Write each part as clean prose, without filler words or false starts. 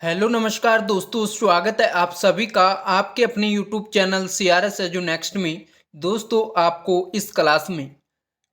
Hello नमस्कार दोस्तों, स्वागत है आप सभी का आपके अपने YouTube channel CRS edu next में। दोस्तों, आपको इस क्लास में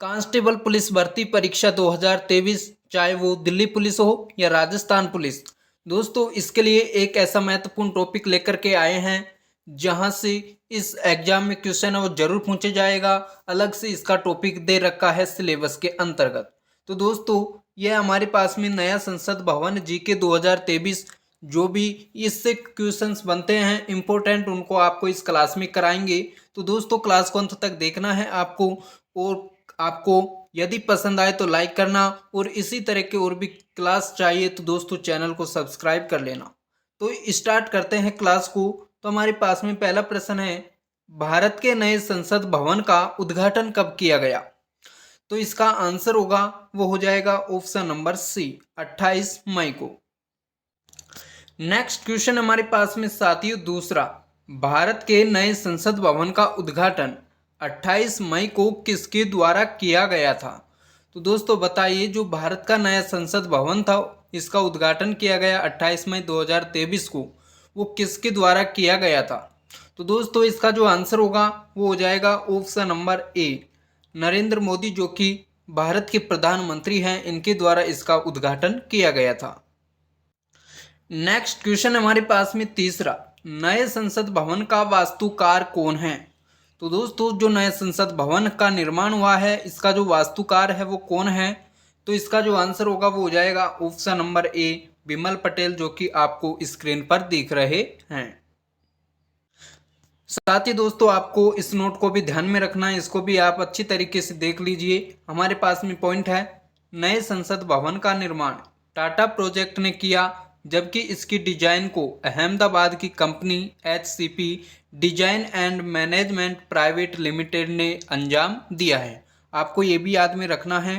कांस्टेबल पुलिस भर्ती परीक्षा 2023, चाहे वो दिल्ली पुलिस हो या राजस्थान पुलिस, दोस्तों इसके लिए एक ऐसा महत्वपूर्ण टॉपिक लेकर के आए हैं जहां से इस एग्जाम में क्वेश्चन है वो जरूर पूछे जाएगा। अलग से इसका टॉपिक दे रखा है सिलेबस के अंतर्गत। तो दोस्तों, यह हमारे पास में नया संसद भवन GK 2023, जो भी इससे क्वेश्चंस बनते हैं इम्पोर्टेंट, उनको आपको इस क्लास में कराएंगे। तो दोस्तों, क्लास को अंत तक देखना है आपको, और आपको यदि पसंद आए तो लाइक करना, और इसी तरह के और भी क्लास चाहिए तो दोस्तों चैनल को सब्सक्राइब कर लेना। तो स्टार्ट करते हैं क्लास को। तो हमारे पास में पहला प्रश्न है, भारत के नए संसद भवन का उद्घाटन कब किया गया? तो इसका आंसर होगा वो हो जाएगा ऑप्शन नंबर सी, 28 मई को। नेक्स्ट क्वेश्चन हमारे पास में साथियों दूसरा, भारत के नए संसद भवन का उद्घाटन 28 मई को किसके द्वारा किया गया था? तो दोस्तों बताइए, जो भारत का नया संसद भवन था इसका उद्घाटन किया गया 28 मई 2023 को, वो किसके द्वारा किया गया था? तो दोस्तों इसका जो आंसर होगा वो हो जाएगा option number A, Narendra Modi, जो कि भारत के प्रधानमंत्री हैं, इनके द्वारा इसका उद्घाटन किया गया था। नेक्स्ट क्वेश्चन हमारे पास में तीसरा, नए संसद भवन का वास्तुकार कौन है? तो दोस्तों जो नए संसद भवन का निर्माण हुआ है इसका जो वास्तुकार है वो कौन है? तो इसका जो आंसर होगा वो हो जाएगा option number A, Bimal Patel, जो कि आपको स्क्रीन पर दिख रहे हैं। साथ ही दोस्तों आपको इस नोट को भी ध्यान में रखना है, इसको भी आप अच्छी तरीके से देख लीजिए। हमारे पास में पॉइंट है, नए संसद भवन का निर्माण टाटा प्रोजेक्ट ने किया, जबकि इसकी डिजाइन को अहमदाबाद की company HCP design and management private limited ने अंजाम दिया है। आपको ये भी याद में रखना है।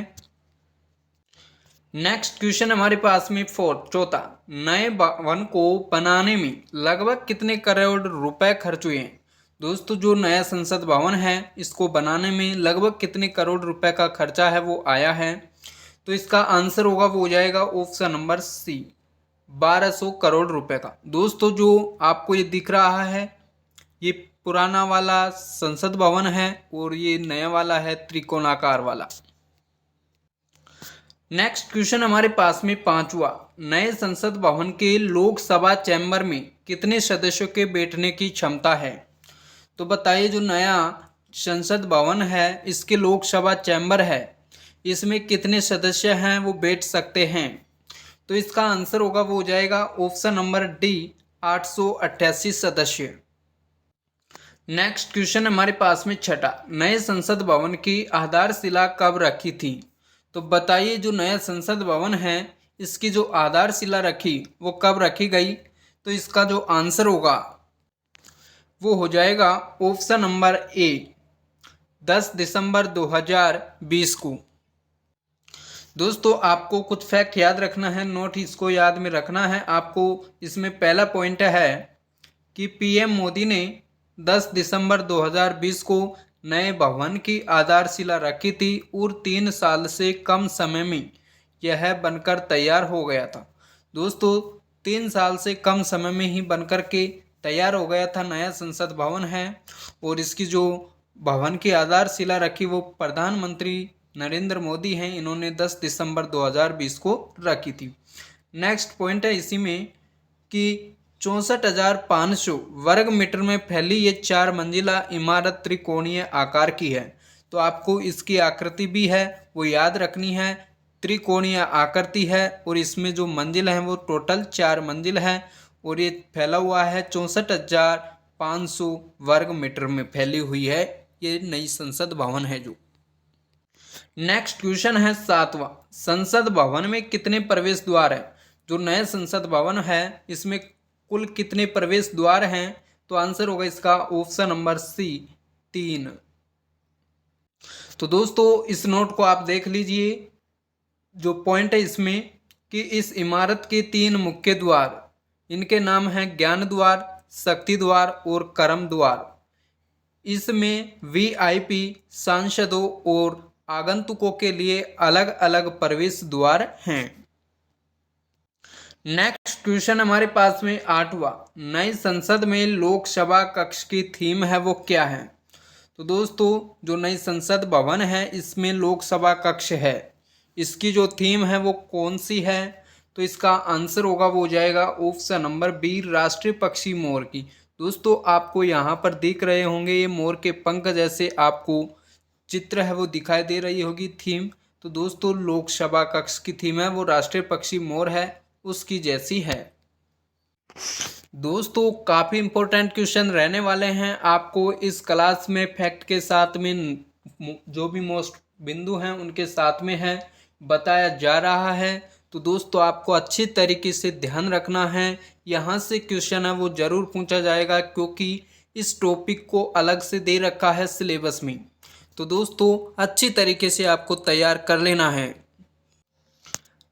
नेक्स्ट क्वेश्चन हमारे पास में चौथा, नए भवन को बनाने में लगभग कितने करोड़ रुपए खर्च हुए हैं? दोस्तों जो नया संसद भवन है इसको बनाने में लगभग कितने करोड़ रुपए का खर्चा है वो आया है? तो इसका आंसर होगा वो हो जाएगा ऑप्शन नंबर सी, 1200 करोड़ रुपए का। दोस्तों जो आपको ये दिख रहा है ये पुराना वाला संसद भवन है और ये नया वाला है त्रिकोणाकार वाला। नेक्स्ट क्वेश्चन हमारे पास में पांचवा, नए संसद भवन के लोकसभा चैम्बर में कितने सदस्यों के बैठने की क्षमता है? तो बताइए, जो नया संसद भवन है इसके लोकसभा चैम्बर है, इसमें कितने सदस्य हैं वो बैठ सकते हैं? तो इसका आंसर होगा वो हो जाएगा ऑप्शन नंबर डी, 888 सदस्य। नेक्स्ट क्वेश्चन हमारे पास में छठा, नए संसद भवन की आधारशिला कब रखी थी? तो बताइए, जो नया संसद भवन है इसकी जो आधारशिला रखी वो कब रखी गई? तो इसका जो आंसर होगा वो हो जाएगा ऑप्शन नंबर ए, 10 दिसंबर 2020 को। दोस्तों आपको कुछ फैक्ट याद रखना है, नोट इसको याद में रखना है आपको। इसमें पहला पॉइंट है कि PM मोदी ने 10 दिसंबर 2020 को नए भवन की आधारशिला रखी थी और 3 साल से कम समय में यह बनकर तैयार हो गया था। दोस्तों 3 साल से कम समय में ही बनकर के तैयार हो गया था नया संसद भवन है, और इसकी जो भवन की आधारशिला रखी वो प्रधानमंत्री नरेंद्र मोदी हैं, इन्होंने 10 दिसंबर 2020 को रखी थी। नेक्स्ट पॉइंट है इसी में कि 64,500 वर्ग मीटर में फैली ये 4 मंजिला इमारत त्रिकोणीय आकार की है। तो आपको इसकी आकृति भी है वो याद रखनी है, त्रिकोणीय आकृति है, और इसमें जो मंजिल है वो टोटल 4 मंजिल है, और ये फैला हुआ है 64,500 वर्ग मीटर में फैली हुई है ये नई संसद भवन है जो। नेक्स्ट क्वेश्चन है सातवां, संसद भवन में कितने प्रवेश द्वार है? जो नया संसद भवन है इसमें कुल कितने प्रवेश द्वार हैं? तो आंसर होगा इसका ऑप्शन नंबर सी, 3। तो दोस्तों इस नोट को आप देख लीजिए, जो पॉइंट है इसमें कि इस इमारत के 3 मुख्य द्वार, इनके नाम हैं ज्ञान द्वार, शक्ति द्वार और कर्म द्वार। इसमें VIP सांसदों और आगंतुकों के लिए अलग अलग प्रवेश द्वार हैं। नेक्स्ट क्वेश्चन हमारे पास में 8वां, नई संसद में लोकसभा कक्ष की थीम है वो क्या है? तो दोस्तों जो नई संसद भवन है इसमें लोकसभा कक्ष है, इसकी जो थीम है वो कौन सी है? तो इसका आंसर होगा वो हो जाएगा ऑप्शन नंबर बी, राष्ट्रीय पक्षी मोर की। दोस्तों आपको यहाँ पर दिख रहे होंगे ये मोर के पंख जैसे आपको चित्र है वो दिखाई दे रही होगी थीम। तो दोस्तों लोकसभा कक्ष की थीम है वो राष्ट्रीय पक्षी मोर है, उसकी जैसी है। दोस्तों काफ़ी इंपॉर्टेंट क्वेश्चन रहने वाले हैं आपको इस क्लास में, फैक्ट के साथ में जो भी मोस्ट बिंदु हैं उनके साथ में है बताया जा रहा है। तो दोस्तों आपको अच्छी तरीके से ध्यान रखना है, यहाँ से क्वेश्चन है वो ज़रूर पूछा जाएगा क्योंकि इस टॉपिक को अलग से दे रखा है सिलेबस में। तो दोस्तों अच्छी तरीके से आपको तैयार कर लेना है।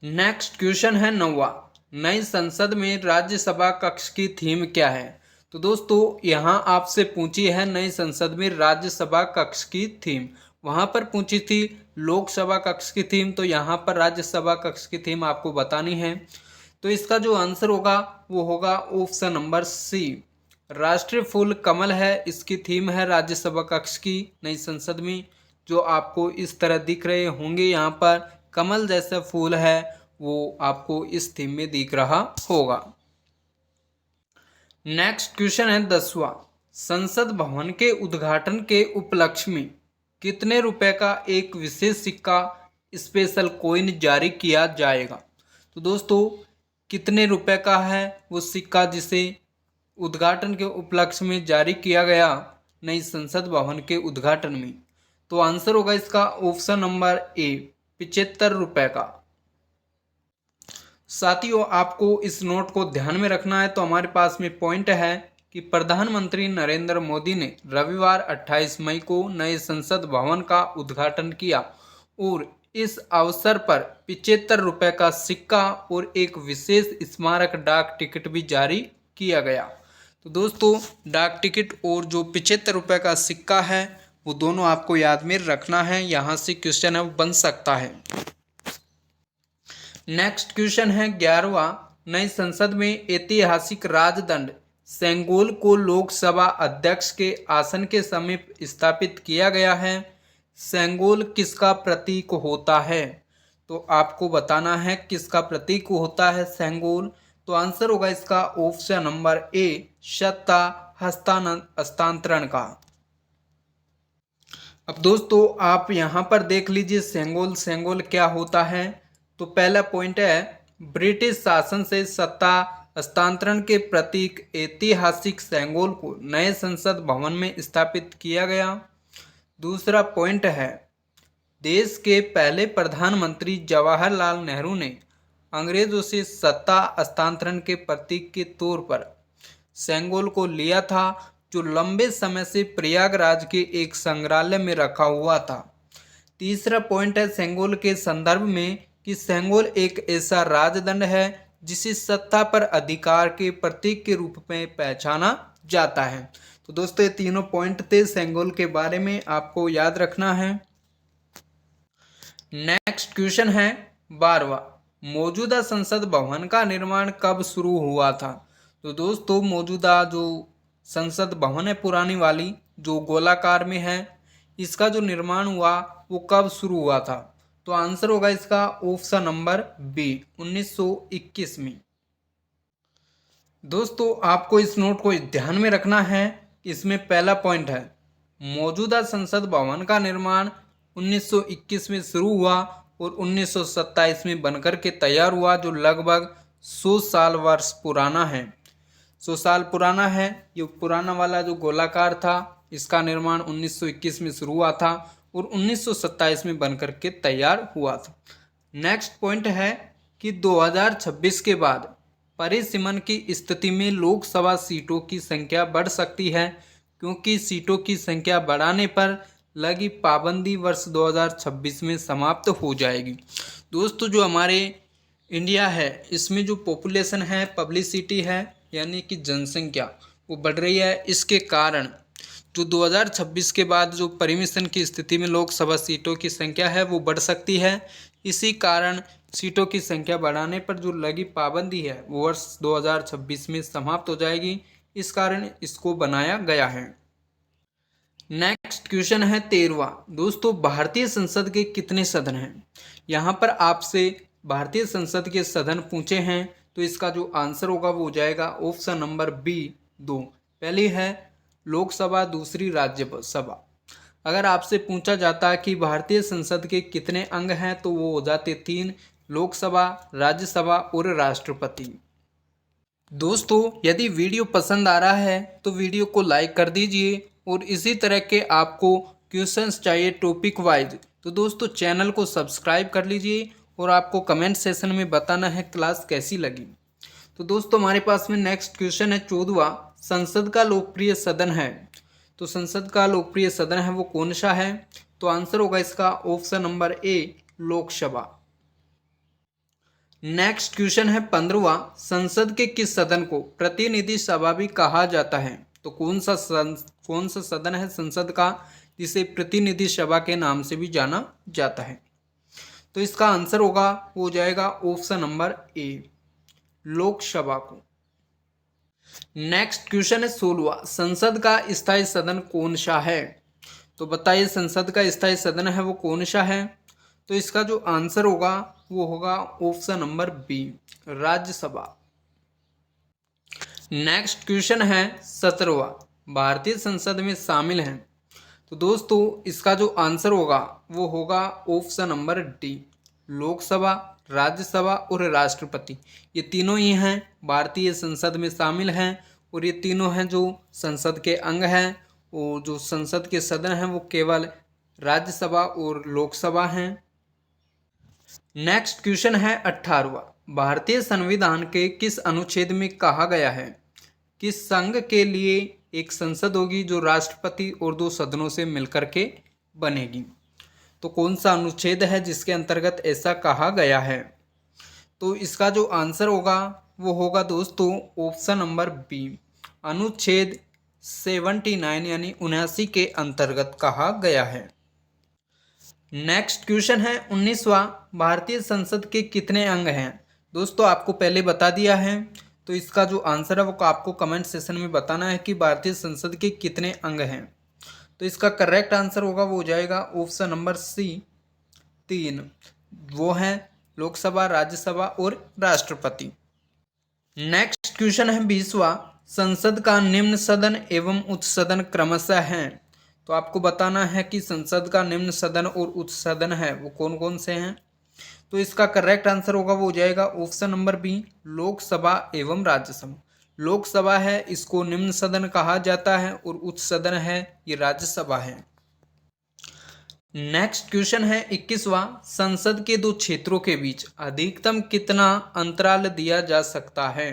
नेक्स्ट क्वेश्चन है 9वां, नई संसद में राज्यसभा कक्ष की थीम क्या है? तो दोस्तों यहाँ आपसे पूछी है नई संसद में राज्यसभा कक्ष की थीम, वहाँ पर पूछी थी लोकसभा कक्ष की थीम, तो यहाँ पर राज्यसभा कक्ष की थीम आपको बतानी है। तो इसका जो आंसर होगा वो होगा ऑप्शन नंबर सी, राष्ट्रीय फूल कमल है, इसकी थीम है राज्यसभा कक्ष की नई संसद में। जो आपको इस तरह दिख रहे होंगे यहाँ पर कमल जैसा फूल है वो आपको इस थीम में दिख रहा होगा। नेक्स्ट क्वेश्चन है 10वां, संसद भवन के उद्घाटन के उपलक्ष्य में कितने रुपए का एक विशेष सिक्का स्पेशल कॉइन जारी किया जाएगा? तो दोस्तों कितने रुपए का है वो सिक्का जिसे उद्घाटन के उपलक्ष्य में जारी किया गया नई संसद भवन के उद्घाटन में? तो आंसर होगा इसका ऑप्शन नंबर ए, 75 रुपए का। साथियों आपको इस नोट को ध्यान में रखना है। तो हमारे पास में पॉइंट है कि प्रधानमंत्री नरेंद्र मोदी ने रविवार 28 मई को नए संसद भवन का उद्घाटन किया और इस अवसर पर 75 रुपए का सिक्का और एक विशेष स्मारक डाक टिकट भी जारी किया गया। तो दोस्तों डाक टिकट और जो 75 रुपए का सिक्का है वो दोनों आपको याद में रखना है, यहाँ से क्वेश्चन है वो बन सकता है। नेक्स्ट क्वेश्चन है 11वां, नई संसद में ऐतिहासिक राजदंड सेंगोल को लोकसभा अध्यक्ष के आसन के समीप स्थापित किया गया है। सेंगोल किसका प्रतीक होता है? तो आपको बताना है किसका प्रतीक होता है सेंगोल। तो आंसर होगा इसका ऑप्शन नंबर ए, सत्ता हस्तांतरण का। अब दोस्तों आप यहाँ पर देख लीजिए सेंगोल क्या होता है। तो पहला पॉइंट है ब्रिटिश शासन से सत्ता हस्तांतरण के प्रतीक ऐतिहासिक सेंगोल को नए संसद भवन में स्थापित किया गया। दूसरा पॉइंट है देश के पहले प्रधानमंत्री जवाहरलाल नेहरू ने अंग्रेजों से सत्ता हस्तांतरण के प्रतीक के तौर पर सेंगोल को लिया था, जो लंबे समय से प्रयागराज के एक संग्रहालय में रखा हुआ था। तीसरा पॉइंट है सेंगोल के संदर्भ में कि सेंगोल एक ऐसा राजदंड है जिसे सत्ता पर अधिकार के प्रतीक के रूप में पहचाना जाता है। तो दोस्तों ये तीनों पॉइंट थे सेंगोल के बारे में, आपको याद रखना है। नेक्स्ट क्वेश्चन है 12वां, मौजूदा संसद भवन का निर्माण कब शुरू हुआ था? तो दोस्तों मौजूदा जो संसद भवन है पुरानी वाली जो गोलाकार में है, इसका जो निर्माण हुआ वो कब शुरू हुआ था? तो आंसर होगा इसका ऑप्शन नंबर बी, 1921 में। दोस्तों आपको इस नोट को ध्यान में रखना है। इसमें पहला पॉइंट है मौजूदा संसद भवन का निर्माण 1921 में शुरू हुआ और 1927 में बनकर के तैयार हुआ, जो लगभग 100 साल वर्ष पुराना है। 100 साल पुराना है। ये पुराना वाला जो गोलाकार था इसका निर्माण 1921 में शुरू हुआ था और 1927 में बनकर के तैयार हुआ था। नेक्स्ट पॉइंट है कि 2026 के बाद परिसीमन की स्थिति में लोकसभा सीटों की संख्या बढ़ सकती है, क्योंकि सीटों की संख्या बढ़ाने पर लगी पाबंदी वर्ष 2026 में समाप्त हो जाएगी। दोस्तों जो हमारे इंडिया है इसमें जो पॉपुलेशन है, पब्लिसिटी है यानी कि जनसंख्या वो बढ़ रही है। इसके कारण जो 2026 के बाद जो परिमिशन की स्थिति में लोकसभा सीटों की संख्या है वो बढ़ सकती है। इसी कारण सीटों की संख्या बढ़ाने पर जो लगी पाबंदी है वो वर्ष 2026 में समाप्त हो जाएगी। इस कारण इसको बनाया गया है। नेक्स्ट क्वेश्चन है 13वां। दोस्तों, भारतीय संसद के कितने सदन हैं? यहाँ पर आपसे भारतीय संसद के सदन पूछे हैं तो इसका जो आंसर होगा वो हो जाएगा ऑप्शन नंबर बी 2। पहली है लोकसभा, दूसरी राज्यसभा। अगर आपसे पूछा जाता है कि भारतीय संसद के कितने अंग हैं तो वो हो जाते 3, लोकसभा, राज्यसभा और राष्ट्रपति। दोस्तों, यदि वीडियो पसंद आ रहा है तो वीडियो को लाइक कर दीजिए और इसी तरह के आपको क्वेश्चंस चाहिए टॉपिक वाइज तो दोस्तों चैनल को सब्सक्राइब कर लीजिए और आपको कमेंट सेशन में बताना है क्लास कैसी लगी। तो दोस्तों, हमारे पास में नेक्स्ट क्वेश्चन है 14वां। संसद का लोकप्रिय सदन है, तो संसद का लोकप्रिय सदन है वो कौन सा है? तो आंसर होगा इसका option number A Lok Sabha. Next question है 15वां। संसद के किस सदन को प्रतिनिधि सभा भी कहा जाता है? तो कौन सा सदन है संसद का जिसे प्रतिनिधि सभा के नाम से भी जाना जाता है? तो इसका आंसर होगा वो हो जाएगा ऑप्शन नंबर ए लोकसभा को। नेक्स्ट क्वेश्चन है 16वां। संसद का स्थायी सदन कौन सा है? तो बताइए संसद का स्थायी सदन है वो कौन सा है? तो इसका जो आंसर होगा वो होगा option number B Rajya Sabha. Next question है 17वां। भारतीय संसद में शामिल हैं, तो दोस्तों इसका जो आंसर होगा वो होगा option number D Lok Sabha, Rajya Sabha और राष्ट्रपति। ये तीनों ही हैं भारतीय संसद में शामिल हैं और ये तीनों हैं जो संसद के अंग हैं और जो संसद के सदन हैं वो केवल राज्यसभा और लोकसभा हैं। नेक्स्ट क्वेश्चन है 18वां। भारतीय संविधान के किस अनुच्छेद में कहा गया है कि संघ के लिए एक संसद होगी जो राष्ट्रपति और 2 सदनों से मिलकर के बनेगी? तो कौन सा अनुच्छेद है जिसके अंतर्गत ऐसा कहा गया है? तो इसका जो आंसर होगा वो होगा दोस्तों ऑप्शन नंबर बी अनुच्छेद 79 यानी 79 के अंतर्गत कहा गया है। नेक्स्ट क्वेश्चन है 19वां। भारतीय संसद के कितने अंग हैं? दोस्तों आपको पहले बता दिया है तो इसका जो आंसर है वो आपको कमेंट सेशन में बताना है कि भारतीय संसद के कितने अंग हैं। तो इसका करेक्ट आंसर होगा वो हो जाएगा ऑप्शन नंबर सी 3। वो हैं लोकसभा, राज्यसभा और राष्ट्रपति। नेक्स्ट क्वेश्चन है 20वां। संसद का निम्न सदन एवं उच्च सदन क्रमशः हैं, तो आपको बताना है कि संसद का निम्न सदन और उच्च सदन है वो कौन कौन से हैं। तो इसका करेक्ट आंसर होगा वो हो जाएगा ऑप्शन नंबर बी लोकसभा एवं राज्यसभा। लोकसभा है इसको निम्न सदन कहा जाता है और उच्च सदन है ये राज्यसभा है। नेक्स्ट क्वेश्चन है 21वां। संसद के 2 क्षेत्रों के बीच अधिकतम कितना अंतराल दिया जा सकता है?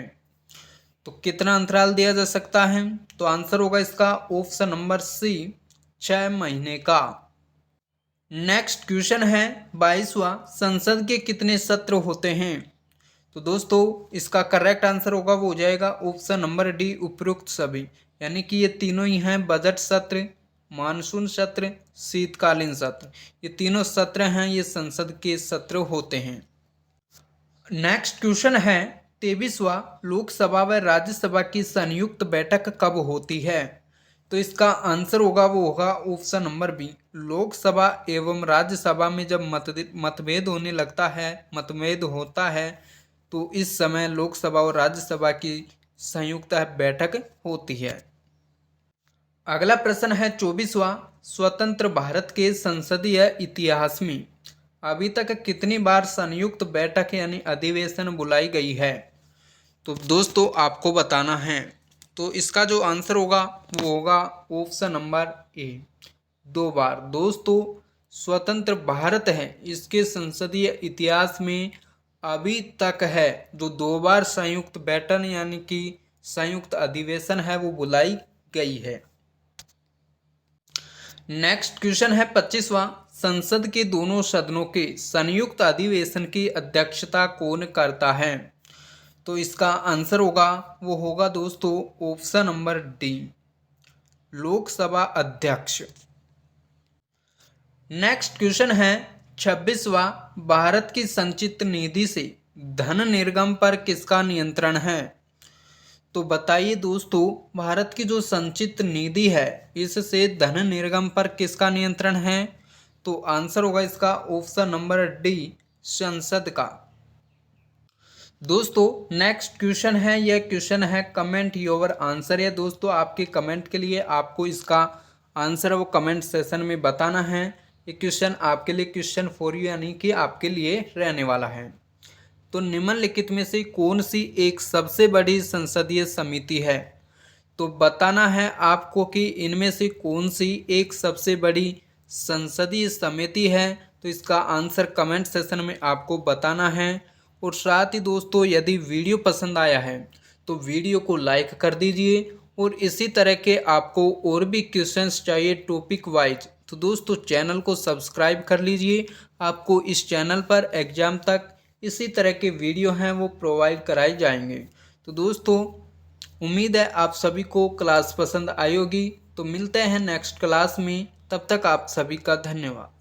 तो कितना अंतराल दिया जा सकता है? तो आंसर होगा इसका ऑप्शन नंबर सी 6 महीने का। नेक्स्ट क्वेश्चन है 22वां। संसद के कितने सत्र होते हैं? तो दोस्तों इसका करेक्ट आंसर होगा वो हो जाएगा ऑप्शन नंबर डी उपरोक्त सभी, यानी कि ये तीनों ही हैं बजट सत्र, मानसून सत्र, शीतकालीन सत्र। ये तीनों सत्र हैं ये संसद के सत्र होते हैं। नेक्स्ट क्वेश्चन है 23वां। लोकसभा व राज्यसभा की संयुक्त बैठक कब होती है? तो इसका आंसर होगा वो होगा ऑप्शन नंबर बी लोकसभा एवं राज्यसभा में जब मतभेद होने लगता है, मतभेद होता है तो इस समय लोकसभा और राज्यसभा की संयुक्त बैठक होती है। अगला प्रश्न है 24वां। स्वतंत्र भारत के संसदीय इतिहास में अभी तक कितनी बार संयुक्त बैठक यानी अधिवेशन बुलाई गई है? तो दोस्तों आपको बताना है, तो इसका जो आंसर होगा वो होगा ऑप्शन नंबर ए 2 बार। दोस्तों स्वतंत्र भारत है इसके संसदीय इतिहास में अभी तक है जो 2 बार संयुक्त बैठक यानी कि संयुक्त अधिवेशन है वो बुलाई गई है। नेक्स्ट क्वेश्चन है 25वां। संसद के दोनों सदनों के संयुक्त अधिवेशन की अध्यक्षता कौन करता है? तो इसका आंसर होगा वो होगा दोस्तों ऑप्शन नंबर डी लोकसभा अध्यक्ष। नेक्स्ट क्वेश्चन है 26वां, भारत की संचित निधि से धन निर्गम पर किसका नियंत्रण है? तो बताइए दोस्तों, भारत की जो संचित निधि है इससे धन निर्गम पर किसका नियंत्रण है? तो आंसर होगा इसका ऑप्शन नंबर डी, संसद का। दोस्तों नेक्स्ट क्वेश्चन है, यह क्वेश्चन है कमेंट योर आंसर। है दोस्तों आपके कमेंट के लिए आपको इसका आंसर वो कमेंट सेशन में बताना है। ये क्वेश्चन आपके लिए क्वेश्चन फॉर यू यानी कि आपके लिए रहने वाला है। तो निम्नलिखित में से कौन सी एक सबसे बड़ी संसदीय समिति है? तो बताना है आपको कि इनमें से कौन सी एक सबसे बड़ी संसदीय समिति है। तो इसका आंसर कमेंट सेशन में आपको बताना है। और साथ ही दोस्तों यदि वीडियो पसंद आया है तो वीडियो को लाइक कर दीजिए, और इसी तरह के आपको और भी क्वेश्चंस चाहिए टॉपिक वाइज तो दोस्तों चैनल को सब्सक्राइब कर लीजिए। आपको इस चैनल पर एग्जाम तक इसी तरह के वीडियो हैं वो प्रोवाइड कराए जाएंगे। तो दोस्तों उम्मीद है आप सभी को क्लास पसंद आई होगी। तो मिलते हैं नेक्स्ट क्लास में, तब तक आप सभी का धन्यवाद।